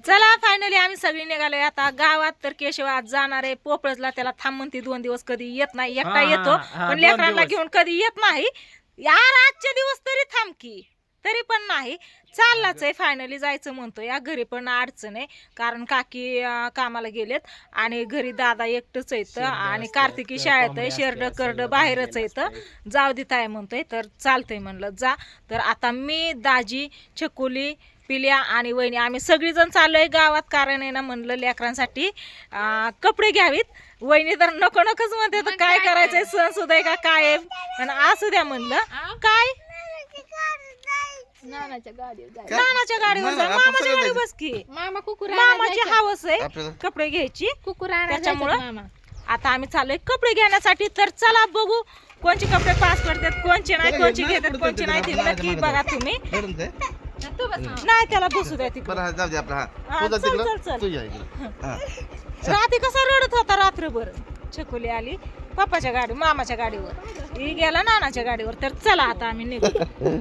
चला फायनली आम्ही सगळी निघालोय आता गावात. तर केशव आज जाणार आहे पोपळजला. त्याला थांब म्हणते 2 दिवस, कधी येत नाही, एकटा येतो पण लेकरांना घेऊन कधी येत नाही. यार आजचे दिवस तरी थांब की, तरी पण नाही. चाललाच आहे फायनली, जायचं म्हणतो. या घरी पण अडचण आहे कारण काकी कामाला गेलेत आणि घरी दादा एकटंच येतं आणि कार्तिकी शाळेत आहे. शेरड करड बाहेरच येतं. जाऊ देत आहे म्हणतोय, तर चालतंय म्हणलं जा. तर आता मी, दाजी, छकुली, पिल्या आणि वहिनी आम्ही सगळीजण चाललोय गावात. कारण आहे ना म्हणलं लेकरांसाठी कपडे घ्यावीत. वहिनी तर नको नकोच म्हणते, तर काय करायचंय, सण सुद्धा आहे का काय आणि असू द्या म्हणलं. काय नानाच्या गाडीवर जा, मामाच्या गाडी बस की. मामाची हवस आहे कपडे घ्यायची, त्याच्यामुळं आता आम्ही चाललोय कपडे घेण्यासाठी. तर चला बघू कोणचे कपडे पास पडतात, कोणचे नाही, कोणचे घेतात, कोणचे नाही, ते नक्की बघा तुम्ही. नाही त्याला बसू द्या तिकडे. रात्री कसा रडत होता रात्रभर. छकुली आली पप्पाच्या गाडी, मामाच्या गाडीवर, ही गेला नानाच्या गाडीवर. तर चला आता आम्ही निघू.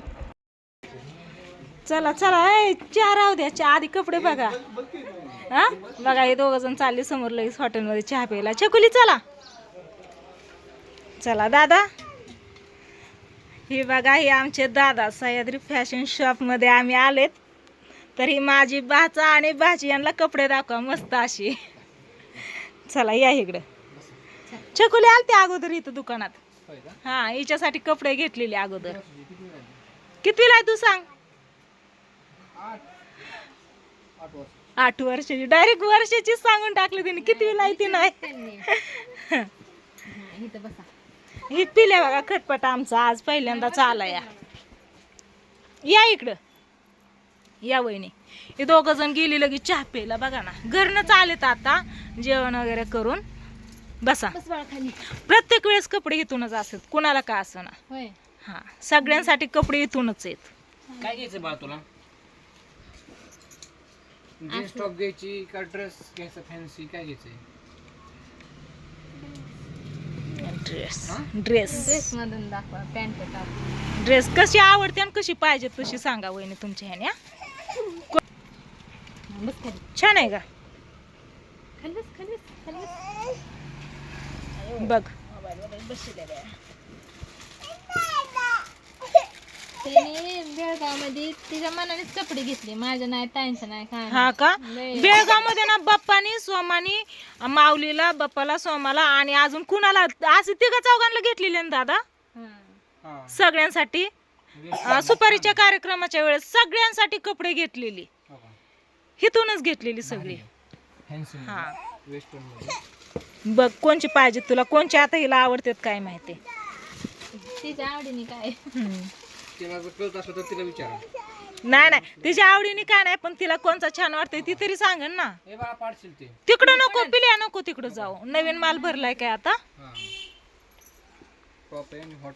चला चला, चहा राहू द्या, चहा आधी कपडे बघा. हा बघा हे 2 जण चालले समोर लगेच हॉटेलमध्ये चहा प्यायला. छकुली चला. चला दादा, हे बघा हे आमचे दादा सह्याद्री फॅशन शॉप मध्ये आम्ही आलेत. तर ही माझी भाचा आणि भाची, यांना कपडे दाखवा मस्त अशी. चला या इकडे. छकुली आलते अगोदर इथं दुकानात. हा हिच्यासाठी कपडे घेतलेले अगोदर. कितवीला आहे तू सांग? 8 वर्षाची. डायरेक्ट वर्षाची सांगून टाकली तिने. कितवीला आहे ती नाही. ही पिल्या बघा खटपट आमचा आज पहिल्यांदाच आला. या इकडं या वहिनी. हे 2 जण गेली लगेच चहा प्यायला. बघा ना घरनंच आलेत आता जेवण वगैरे करून. बसा. प्रत्येक वेळेस कपडे इथूनच असतात, कुणाला का असं ना. हा सगळ्यांसाठी कपडे इथूनच आहेत. काय घ्यायचं बा तुला? जीन्स टॉप घ्यायची का ड्रेस घ्यायचा फॅन्सी, काय घ्यायचंय? ड्रेस मधून दाखवा. पॅन्ट टॉप ड्रेस कशी आवडते आणि कशी पाहिजे तशी सांगा वहिनी तुमच्या ह्याने. छान आहे का? बघ बेळगाव मध्ये तिच्या मनानेच कपडे घेतले, माझ्या नाही, ताईंचं नाही काय. हा का? बेळगाव मध्ये ना बाप्पानी, सोमानी, माऊलीला, बाप्पाला, सोमाला आणि अजून कुणाला असे 3 चौघांना घेतलेले ना दादा. सगळ्यांसाठी सुपारीच्या कार्यक्रमाच्या वेळेस सगळ्यांसाठी कपडे घेतलेली. हिथूनच घेतलेली सगळी. हा बघ कोणची पाहिजे तुला, कोणची आता हिला आवडतात काय माहिती. तिच्या आवडीने काय नाही नाही, तिच्या आवडीने काय नाही, पण तिला कोणचा छान वाटतंय ती तरी सांगन ना. तिकडं नको पिल्या, नको तिकडं जाऊ. नवीन माल भरलाय काय आता. हॉट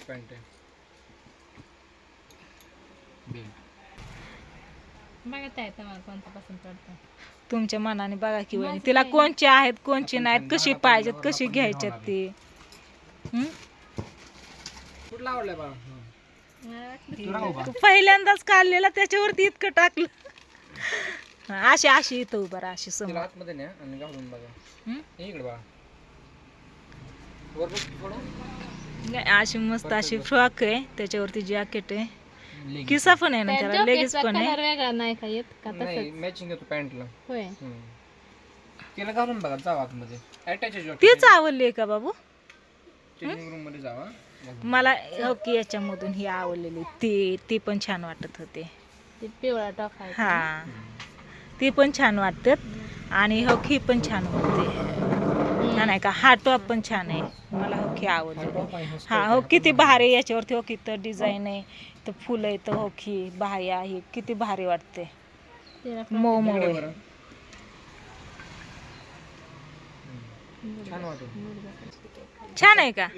पॅन्ट आहे. तुमच्या मनाने बघा की वहिनी, तिला कोणची आहेत कोणची नाहीत, कशी पाहिजेत, कशी घ्यायच्यात ती. कुठला आवडलाय बा? पहिल्यांदाच काढलेला त्याच्यावरती इतकं टाकलं. अशी अशी इथं उभं राहा, अशी समोर. आतमध्ये न्या आणि घालून बघा. इकडे बघा. वर बघ. अशी मस्त अशी फ्रॉक आहे, त्याच्यावरती जॅकेट आहे, किसा पण आहे ना त्याला, लेगीज पण आहे. वेगळा नाही का येत का? नाही मॅचिंग येतो पॅन्टला. होय. तिला घालून बघा, जावा आतमध्ये. अटॅच आहे. तीच आवडली का बाबू? चेंजिंग रूम मध्ये जावा. मला ओके याच्यामधून ही आवडलेली, ती पण छान वाटत होते. पिवळा टॉप आहे. हा ती पण छान वाटतात. आणि ही पण छान वाटते नाही का. हा टॉप पण छान आहे, मला ही आवडली. हा हो किती भारी याच्यावरती. हो किती डिझाईन आहे, तर फुलं आहे, तर की बाह्या आहे, किती भारी वाटते. मऊ मऊ आहे. छान आहे का?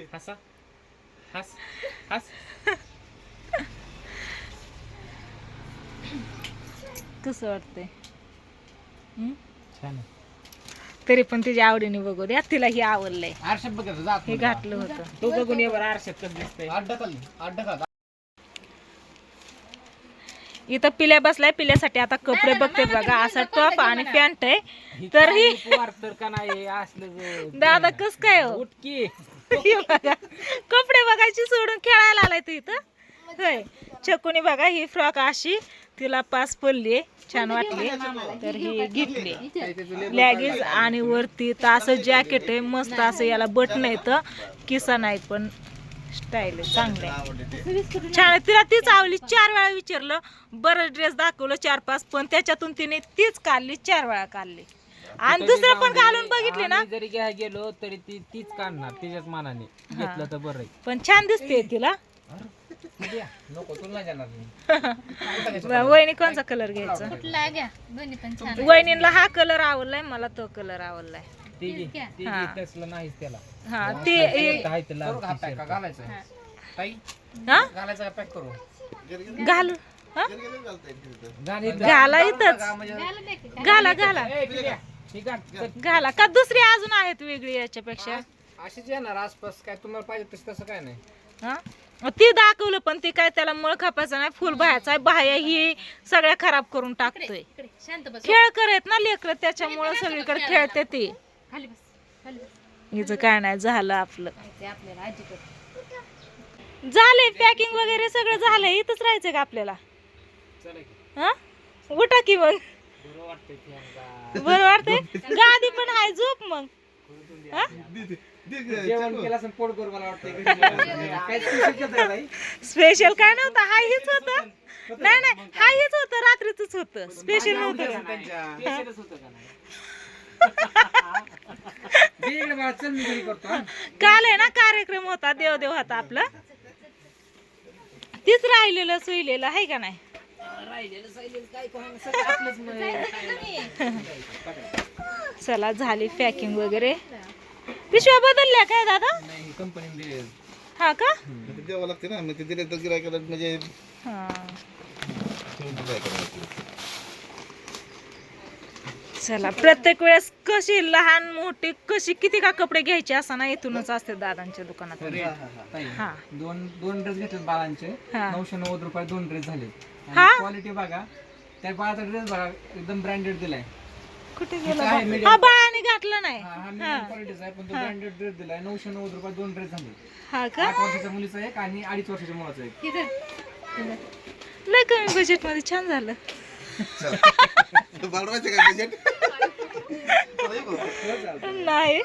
कसं वाटतंय? तरी पण तिच्या आवडीने बघू द्या. तिला हे आवडलंय, हे घातलं होतं. तू बघून ये बरं आरशात कसं दिसतंय. इथं पिल्या बसलाय, पिल्यासाठी आता कपडे बघते बघा. असा टॉप आणि पॅन्ट आहे. तर ही तर का नाही असलं दादा कस काय हो? उठकी हे बघा, कपडे बघायची सोडून खेळायला आलाय तू इथं. होय, चकुनी बघा ही फ्रॉक अशी तिला पास पडली, छान वाटली. तर ही घेतली लॅगिन्स आणि वरती तर असं जॅकेट आहे मस्त. असं याला बटन येतं, किसा नाही, पण स्टाईल आहे, चांगलं आहे, छान आहे. तिला तीच आवडली. 4 वेळा विचारलं, बरं ड्रेस दाखवलं 4-5, पण त्याच्यातून तिने तीच काढली, 4 वेळा काढली. आणि दुसरं पण घालून बघितली ना, जरी घ्या गेलो तरी ती तीच काढणार तिच्याच मानाने घेतलं तर बरं आहे. पण छान दिसते तिला. नको तुला नाही जाणार. वहिनी कोणचा कलर घ्यायचा? वहिनीला हा कलर आवडलाय, मला तो कलर आवडलाय. हा. तसलं नाहीच त्याला. हा ते घालायचं हा घालायचं पॅक करू घालू. हा? घाला इथंच, घाला घाला घाला का दुसरी अजून आहेत वेगळी याच्यापेक्षा? अशीच येणार आसपास. काय तुम्हाला पाहिजे तसं काय नाही. हा ती दाखवलं, पण ती काय त्याला मळ खापायचा नाही, फुल बाह्याचा आहे. बाह्या ही सगळ्या खराब करून टाकतोय. खेळ करत ना लेकर, त्याच्यामुळे सगळीकडे खेळते ती. हिचं काय नाही झालं आपलं. झालंय पॅकिंग वगैरे सगळं झालंय. इथंच राहायचं का आपल्याला? हा उठा की मग. बरं वाटतंय, गादी पण आहे, झोप मग. हा जेवण केलं असं पोट करू मला वाटतं. स्पेशल काय नव्हतं, हा हेच होतं. नाही नाही, हा हेच होतं, रात्रीच होतं, स्पेशल नव्हतं. काल आहे ना कार्यक्रम होता, देवदेव होता आपला, तीच राहिलेलं सुईलेलं आहे का नाही? चला झाली पॅकिंग वगैरे. पिशव्या बदलल्या काय दादा? कंपनी हा का? द्यावं लागते ना, मग ते दिले तर गिरायकाला म्हणजे हा. काय करायचं. चला, प्रत्येक वेळेस कशी लहान मोठी कशी किती का कपडे घ्यायचे असं ना, इथूनच असते दादांच्या दुकानात. हा दोन ड्रेस घेतले बाळांचे, हा. 990 रुपये 2 ड्रेस झाले. हा? क्वालिटी बघा, त्या बाळाचा ड्रेस बघा, एकदम ब्रँडेड दिलाय. कुठे गेला? आहे medium. हा बाळाने घातलं नाही. हा medium क्वालिटीचा आहे, पण तो ब्रँडेड ड्रेस दिलाय. 990 रुपये 2 ड्रेस झाले. हा का? 8 वर्षाच्या मुलीचा एक आणि 2.5 वर्षाच्या मुलाचा एक. लय कमी बजेट मध्ये छान झालं. वाढवायचं काय बजेट? नाही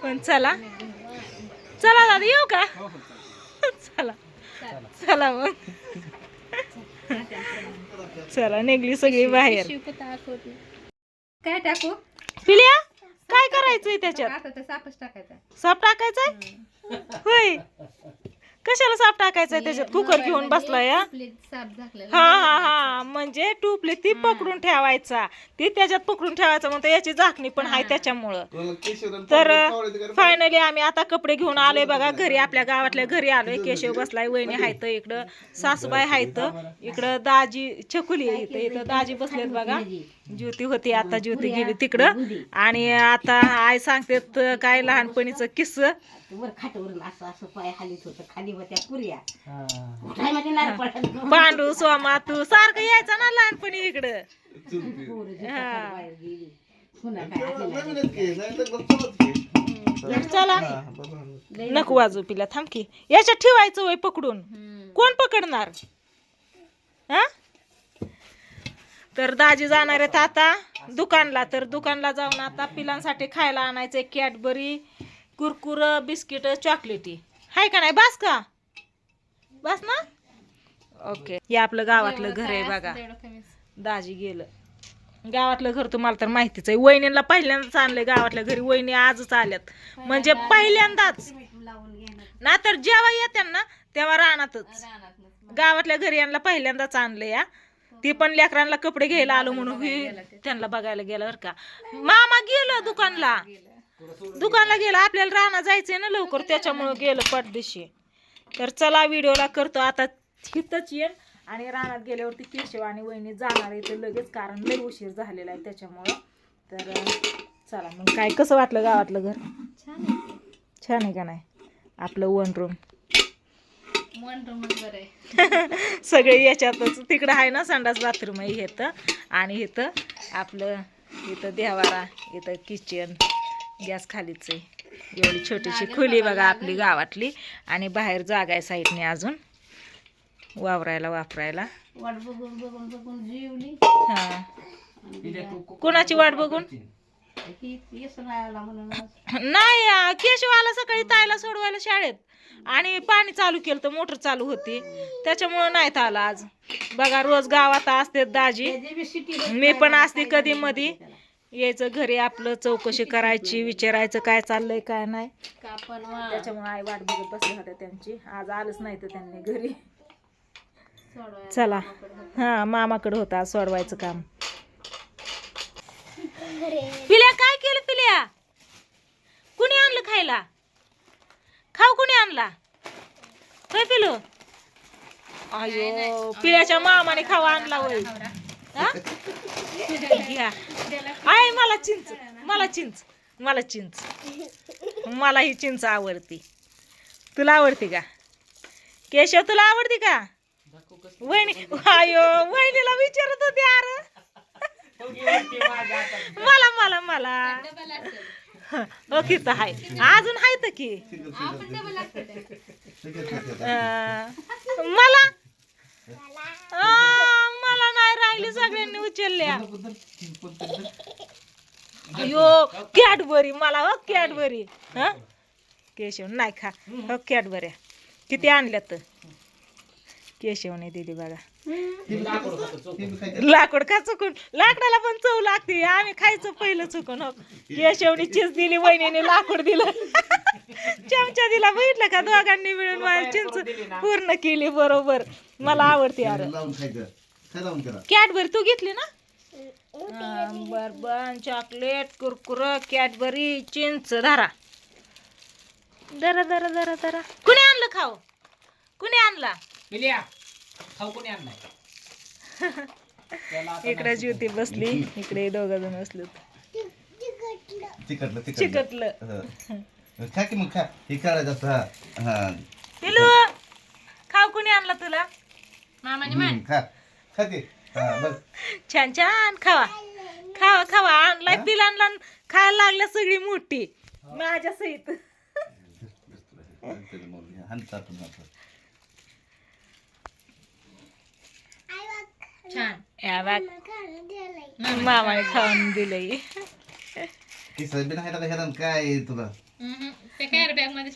पण चला चला दादा, येऊ का? चला चला मग, चला निघली सगळी बाहेर. काय टाकू? पिल्या काय करायचंय त्याच्यात? आता तर सापच टाकायचा. साप टाकायचाय? होय, कशाला साप टाकायचाय त्याच्यात? कुकर घेऊन बसलाय? साप झाकलेला. हा हा हा, म्हणजे टुपली ती पकडून ठेवायचा, ती त्याच्यात पकडून ठेवायचा, म्हणतो याची झाकणी पण आहे त्याच्यामुळं. तर फायनली आम्ही आता कपडे घेऊन आलोय बघा घरी, आपल्या गावातल्या घरी आलोय. केशव बसलाय, वहिनी हायत इकडं, सासूबाई हायत इकडं, दाजी छकुली आहे इथं, इथं दाजी बसलेत बघा. ज्योती होती, आता ज्योती गेली तिकडं. आणि आता आई सांगते काय लहानपणीचं किस्सा. वर खाटवरून असं असं पाय हालीत होतं, खाली होत्या पुऱ्या. पांडू सोमा तू सारखं यायचा ना लहानपणी इकडं. चला नको वाजू पिला, थांब की, याच्यात ठेवायचं वय पकडून, कोण पकडणार? हा तर दाजी जाणार आहेत आता दुकानला, तर दुकानला जाऊन आता पिलांसाठी खायला आणायचंय. कॅडबरी, कुरकुर, बिस्किट, चॉकलेटी हाय का नाही? बास का? बस ना. ओके, हे आपलं गावातलं घर आहे बघा. दाजी गेलं गावातलं घर, तुम्हाला तर माहितीच आहे. वहिनीला पहिल्यांदाच आणलंय गावातल्या घरी. वहिनी आजच आल्यात, म्हणजे पहिल्यांदाच ना, तर जेव्हा येत्या ना तेव्हा रानातच. गावातल्या घरी यांना पहिल्यांदाच आणलंय. या ती पण लेकरांना कपडे घ्यायला आलो म्हणून त्यांना बघायला गेलं बरं का. मामा गेलं दुकानला गेलं, आपल्याला रानात जायचंय ना लवकर, त्याच्यामुळं गेलं पटदिशी. तर चला व्हिडिओला करतो आता हितच येईल, आणि रानात गेल्यावरती केशव आणि वहिनी जाणार आहे तर लगेच, कारण लय उशीर झालेला आहे त्याच्यामुळं. तर चला मग, काय कसं वाटलं गावातलं घर? छान आहे का नाही? आपलं 1 रूम बरं आहे. सगळे याच्यातच. तिकडं आहे ना संडास बाथरूम आहे इथं, आणि इथं आपलं इथं देवारा, इथं किचन, गॅस खालीच आहे. एवढी छोटीशी खोली बघा आपली गावातली, आणि बाहेर जागा आहे साईडने अजून वावरायला वापरायला. वाट बघून बघून बघून जीवली. हा, कोणाची वाट बघून? ही येस नाही आला म्हणून नाही, केशवाला सकाळी ताईला सोडवायला शाळेत, आणि पाणी चालू केलं तर मोटर चालू होती, त्याच्यामुळं नाहीत आला आज. बघा रोज गावात असते दाजी, मी पण असते कधी मधी. यायचं घरी आपलं चौकशी करायची, विचारायचं काय चाललंय काय नाही. त्याच्यामुळे आई वाट बघत बसली होत्या त्यांची. आज आलंच नाही तर त्यांनी घरी. चला, हा मामाकडे होता सोडवायचं काम. पिल्या काय केलं? पिल्या कुणी आणलं खायला? खाऊ कुणी आणला? काय पिलो? अयो, पिल्याच्या मामाने खावा आणला वय. घ्या. आहे मला चिंच, मला चिंच, मला चिंच, मला ही चिंच आवडती. तुला आवडती का केशव? तुला आवडती का? वहिनी, अयो वहिनीला विचारत होती. अरे मला मला मला ओके तर आहे, अजून आहे तर की मला मला नाही राहिली, सगळ्यांनी उचलल्या. अयो कॅडबरी मला, हो कॅडबरी. हा केशव नाही खा, हो कॅडबऱ्या किती आणल्यात केशवने दिली बघा. लाकूड का चुकून, लाकडाला पण चव लागते. आम्ही खायचं पहिलं चुकून. हो केशवने चिंच दिली, वहिनीने लाकूड दिलं, चमचा दिला. बघितलं का, दोघांनी मिळून माझी चिंच पूर्ण केली बरोबर. मला आवडते. अरे कॅडबरी तू घेतली ना? बरबन, चॉकलेट, कुरकुर, कॅडबरी, चिंच. धरा धरा धरा धरा धरा. कुणी आणलं खाऊ? कुणी आणला? खाऊ कोणी आणलाय? इकडे ज्योती बसली, इकडे दोघ जण बसले. चिकटलं चिकटलं. खा की मग, खा. हे करायचं असं. हा पिलू खाऊ कुणी आणला तुला? खा खा की. हा बघ. छान छान खावा खावा खावा. आणलाय पिलांना खायला लागल्या सगळी मोठी माझ्या सहित. छान. या बघ मामाने खाऊन दिलंय. काय तुला ते कॅरी बॅग मध्ये